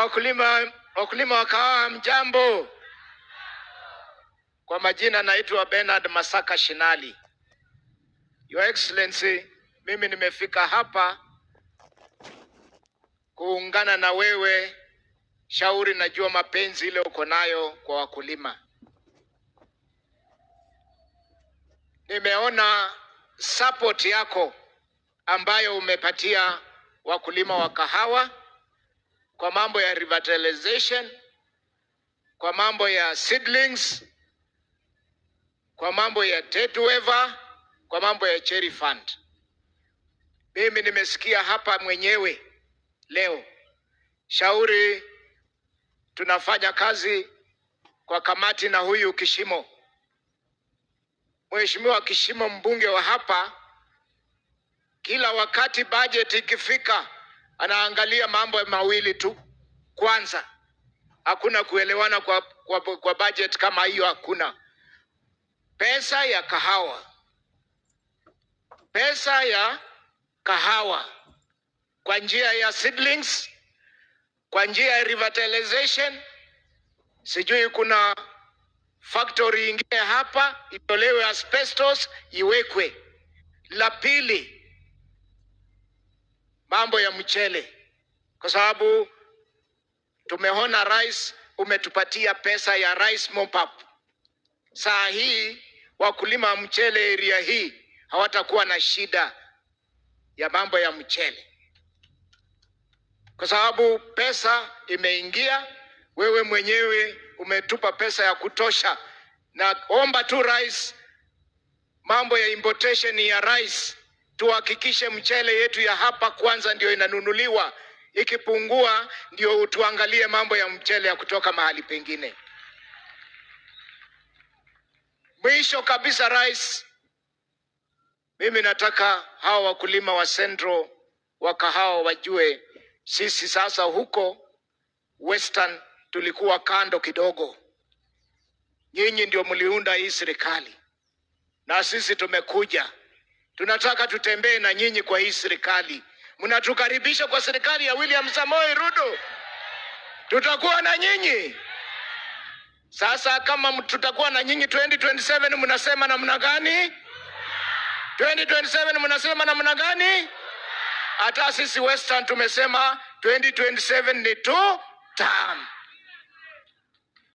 Wakulima wa kahawa mjambo. Kwa majina naitwa Bernard Masaka Shinali. Your Excellency, mimi nimefika hapa kuungana na wewe shauri, najua mapenzi ile uko nayo kwa wakulima. Nimeona support yako ambayo umepatia wakulima wa kahawa kwa mambo ya revitalization, kwa mambo ya seedlings, kwa mambo ya Tete Waiver, kwa mambo ya cherry fund. Mimi nimesikia hapa mwenyewe leo shauri, tunafanya kazi kwa kamati na huyu Kishimo, Mheshimiwa Kishimo, mbunge wa hapa. Kila wakati budget ikifika anaangalia mambo mawili tu. Kwanza, hakuna kuelewana kwa budget kama hiyo. Hakuna pesa ya kahawa, pesa ya kahawa kwa njia ya seedlings, kwa njia ya revitalization. Sijui kuna factory ingine hapa itolewe asbestos iwekwe. La pili, mambo ya mchele, kwa sababu tumeona rais umetupatia pesa ya rice mop-up. Saa hii wakulima wa mchele area hii hawatakuwa na shida ya mambo ya mchele, kwa sababu pesa imeingia. Wewe mwenyewe umetupa pesa ya kutosha, na omba tu rais, mambo ya importation ya rice tuhakikishe mchele yetu ya hapa kwanza ndio inanunuliwa. Ikipungua ndio tuangalie mambo ya mchele ya kutoka mahali pengine. Mwisho kabisa rais, mimi nataka hawa wakulima wa Central wa kahawa wajue, sisi sasa huko Western tulikuwa kando kidogo. Nyinyi ndio mliunda hii serikali na sisi tumekuja. Tunataka tutembee na nyinyi kwa hii serikali. Mnatukaribisha kwa serikali ya William Samoei Ruto, tutakuwa na nyinyi. Sasa kama tutakuwa na nyinyi 2027, mnasema namna gani? 2027 mnasema namna gani? Hata sisi Western tumesema 2027 ni 2 term.